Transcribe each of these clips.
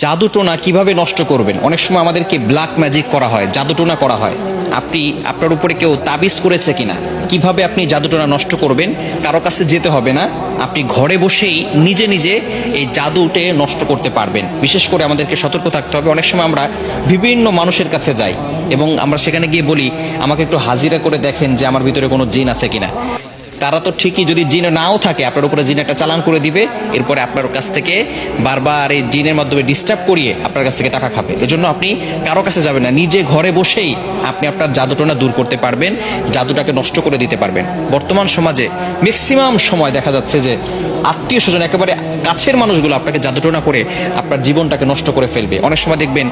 জাদুটোনা কিভাবে নষ্ট করবেন? অনেক সময় আমাদেরকে ব্ল্যাক ম্যাজিক করা হয়, জাদুটোনা করা হয়। আপনি আপনার উপরে কেউ তাবিজ করেছে কিনা, কিভাবে আপনি জাদুটোনা নষ্ট করবেন? কারো কাছে যেতে হবে না, আপনি ঘরে বসেই নিজে নিজে এই জাদুটে নষ্ট করতে পারবেন। বিশেষ করে আমাদেরকে সতর্ক থাকতে হবে। অনেক সময় আমরা বিভিন্ন মানুষের কাছে যাই এবং আমরা সেখানে গিয়ে বলি, আমাকে একটু হাজিরা করে দেখেন যে আমার ভিতরে কোনো জিন আছে কিনা। তারা তো ঠিকই, যদি জিন নাও থাকে আপনার উপরে জিন একটা চালান করে দিবে, এরপরে আপনার কাছ থেকে বারবার এই জিনের মাধ্যমে ডিস্টার্ব করিয়ে আপনার কাছ থেকে টাকা খাবে। এজন্য আপনি কারো কাছে যাবেন না, নিজে ঘরে বসেই আপনি আপনার জাদুটোনা দূর করতে পারবেন, জাদুটাকে নষ্ট করে দিতে পারবেন। বর্তমান সমাজে ম্যাক্সিমাম সময় দেখা যাচ্ছে যে আত্মীয় স্বজন, একেবারে কাছের মানুষগুলো আপনাকে জাদুটোনা করে আপনার জীবনটাকে নষ্ট করে ফেলবে। অনেক সময় দেখবেন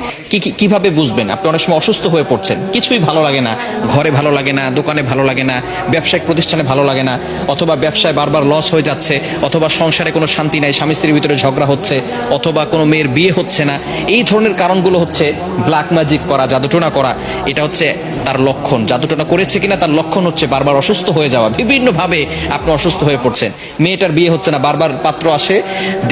কিভাবে বুঝবেন? আপনি অনেক সময় অসুস্থ হয়ে পড়ছেন, কিছুই ভালো লাগে না, ঘরে ভালো লাগে না, দোকানে ভালো লাগে না, ব্যবসায়িক প্রতিষ্ঠানে ভালো লাগে না, অথবা ব্যবসায় বারবার লস হয়ে যাচ্ছে, অথবা সংসারে কোনো শান্তি নাই, স্বামী স্ত্রীর ভিতরে ঝগড়া হচ্ছে, অথবা কোনো মেয়ের বিয়ে হচ্ছে না। এই ধরনের কারণগুলো হচ্ছে ব্ল্যাক ম্যাজিক করা, জাদুটোনা করা। এটা হচ্ছে তার লক্ষণ। জাদুটোনা করেছে কিনা তার লক্ষণ হচ্ছে বারবার অসুস্থ হয়ে যাওয়া, বিভিন্নভাবে আপনি অসুস্থ হয়ে পড়ছেন। মেয়েটার বিয়ে হচ্ছে না, বারবার পাত্র আসে,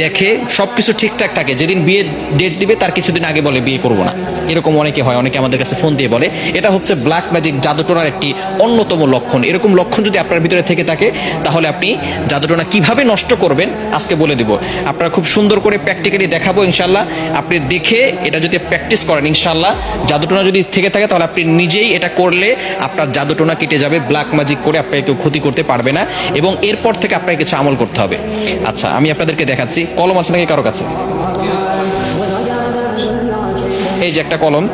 দেখে সবকিছু ঠিকঠাক থাকে, যেদিন বিয়ে ডেট দিবে তার কিছুদিন আগে বলে বিয়ে করবো না। এরকম অনেকে হয়, অনেকে আমাদের কাছে ফোন দিয়ে বলে। এটা হচ্ছে ব্ল্যাক ম্যাজিক, জাদুটোনার একটি অন্যতম লক্ষণ। এরকম লক্ষণ যদি আপনার ভিতরে থেকে থাকে, তাহলে আপনি জাদুটোনা কিভাবে নষ্ট করবেন আজকে বলে দিব। আপনারা খুব সুন্দর করে প্র্যাকটিক্যালি দেখাবো ইনশাল্লাহ। আপনি দেখে এটা যদি প্র্যাকটিস করেন, ইনশাল্লাহ জাদুটোনা যদি থেকে থাকে তাহলে আপনি নিজেই এটা করলে আপনার জাদুটোনা কেটে যাবে। ব্ল্যাক ম্যাজিক করে আপনাকে কেউ ক্ষতি করতে পারবে না, এবং এরপর থেকে আপনাকে কিছু আমল করতে হবে। আচ্ছা, আমি আপনাদেরকে দেখাচ্ছি। কলম আছে নাকি কারো কাছে? এই যে একটা কলম।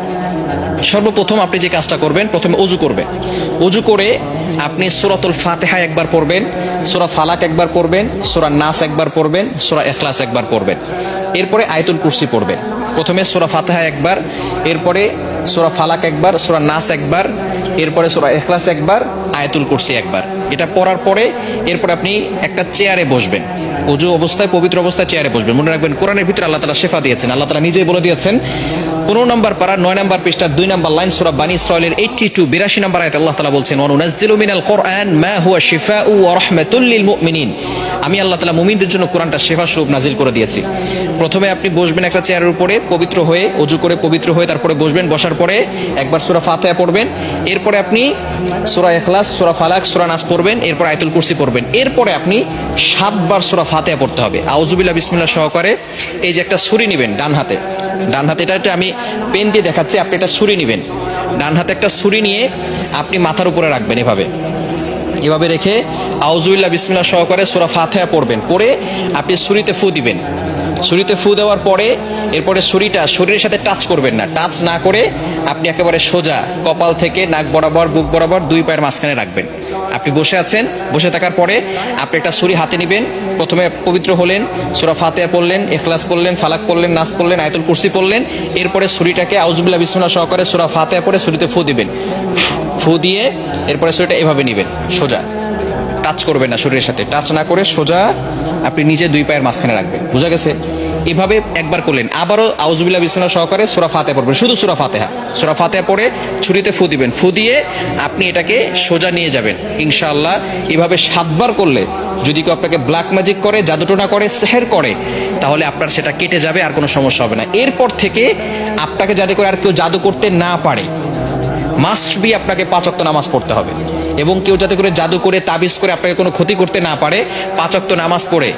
সর্বপ্রথম আপনি যে কাজটা করবেন, প্রথমে অজু করবেন। অজু করে আপনি সূরাতুল ফাতিহা একবার পড়বেন, সূরা ফালাক একবার পড়বেন, সূরা নাস একবার পড়বেন, সূরা ইখলাস একবার পড়বেন। এরপরে আয়াতুল কুরসি পড়বেন। প্রথমে সূরা ফাতিহা একবার, এরপরে সূরা ফালাক একবার, সূরা নাস একবার, এরপরে সূরা ইখলাস একবার, আয়াতুল কুরসি একবার। এটা পড়ার পরে এরপর আপনি একটা চেয়ারে বসবেন। অজু অবস্থায়, পবিত্র অবস্থায় চেয়ারে বসবেন। মনে রাখবেন, কোরআনের ভিতরে আল্লাহ তাআলা শিফা দিয়েছেন। আল্লাহ তাআলা নিজেই বলে দিয়েছেন, 15 নম্বর পারা 9 নম্বর পৃষ্ঠা 2 নম্বর লাইন, সূরা বানী ইসরাঈলের 82 নম্বর আয়াতে আল্লাহ তাআলা বলছেন, ওয়া নুনাজ্জিলু মিনাল কুরআন মা হুয়া শিফাউ ওয়া রাহমাতুল লিল মুমিনিন। আমি আল্লাহ তাআলা মুমিনদের জন্য কোরআনটা শিফা স্বরূপ নাজিল করে দিয়েছি। প্রথমে আপনি বসবেন একটা চেয়ারের উপরে, পবিত্র হয়ে, অজু করে পবিত্র হয়ে তারপরে বসবেন। বসার পরে একবার সূরা ফাতিহা পড়বেন, এরপরে আপনি সূরা ইখলাস, সূরা ফালাক, সূরা নাস পড়বেন, এরপর আয়াতুল কুরসি পড়বেন। এরপরে আপনি 7 বার সূরা ফাতিহা পড়তে হবে। আউযুবিল্লাহ বিসমিল্লাহ সহকারে এই যে একটা ছুরি নেবেন ডান হাতে, এটা আমি পেন দিয়ে দেখাচ্ছি, আপনি একটা ছুরি নেবেন। ডান হাতে একটা ছুরি নিয়ে আপনি মাথার উপরে রাখবেন, এভাবে রেখে আউযুবিল্লাহ বিসমিল্লাহ সহকারে সূরা ফাতিহা পড়বেন। পড়ে আপনি ছুরিতে ফু দিবেন। ছুরিতে ফু দেওয়ার পরে এরপরে ছুরিটা শরীরের সাথে টাচ করবেন না। টাচ না করে আপনি একেবারে সোজা কপাল থেকে নাক বরাবর, বুক বরাবর 2 পায়ের মাঝখানে রাখবেন। আপনি বসে আছেন, বসে থাকার পরে আপনি একটা ছুরি হাতে নেবেন। প্রথমে পবিত্র হলেন, সূরা ফাতিহা পড়লেন, ইখলাস পড়লেন, ফালাক পড়লেন, নাস পড়লেন, আয়াতুল কুরসি পড়লেন। এরপরে ছুরিটাকে আউযুবিল্লাহ বিসমিল্লাহ সহকারে সূরা ফাতিহা পড়ে ছুরিতে ফু দিবেন। ফু দিয়ে এরপরে ছুরিটা এভাবে নেবেন, সোজা, টাচ করবেন না, শরীরের সাথে টাচ না করে সোজা আপনি নিজে 2 পায়ের মাঝখানে রাখবেন। বুঝা গেছে? এভাবে একবার করলেন। আবারও আউযুবিল্লাহ বিসমিল্লাহ সহকারে সূরা ফাতিহা পড়বেন, শুধু সূরা ফাতিহা পড়ে ছুরিতে ফু দিবেন। ফু দিয়ে আপনি এটাকে সোজা নিয়ে যাবেন ইনশাআল্লাহ। এভাবে 7 বার করলে যদি কেউ আপনাকে ব্ল্যাক ম্যাজিক করে, জাদুটোনা করে, সেহের করে, তাহলে আপনার সেটা কেটে যাবে, আর কোনো সমস্যা হবে না। এরপর থেকে আপনাকে যাতে করে আর কেউ জাদু করতে না পারে, মাস্ট বি আপনাকে 5 ওয়াক্ত নামাজ পড়তে হবে। এবং কেউ যাতে করে জাদু করে, তাবিজ করে আপনাকে কোনো ক্ষতি করতে না পারে, 5 ওয়াক্ত নামাজ পড়ে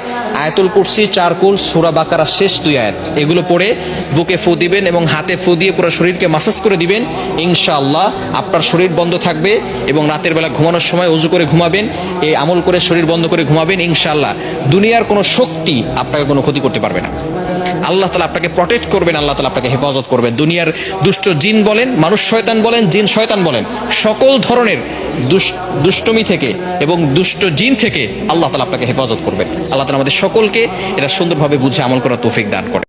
আয়াতুল কুরসি, 4 কুল, সূরা বাকারা শেষ 2 আয়াত, এগুলো পড়ে বুকে ফু দিবেন এবং হাতে ফু দিয়ে পুরো শরীরকে মাসাজ করে দিবেন। ইনশাআল্লাহ আপনার শরীর বন্ধ থাকবে, এবং রাতের বেলা ঘুমানোর সময় ওযু করে ঘুমাবেন, এই আমল করে শরীর বন্ধ করে ঘুমাবেন। ইনশাআল্লাহ দুনিয়ার কোনো শক্তি আপনাকে কোনো ক্ষতি করতে পারবে না। আল্লাহ তাআলা আপনাকে প্রটেক্ট করবেন, আল্লাহ তাআলা আপনাকে হেফাজত করবেন। দুনিয়ার দুষ্ট জিন বলেন, মানুষ শয়তান বলেন, জিন শয়তান বলেন, সকল ধরনের দুষ্টমি থেকে এবং দুষ্ট জিন থেকে আল্লাহ তাআলা আপনাকে হেফাজত করবেন। আল্লাহ তাআলা আমাদের সকলকে এটা সুন্দরভাবে বুঝে আমল করার তৌফিক দান করেন।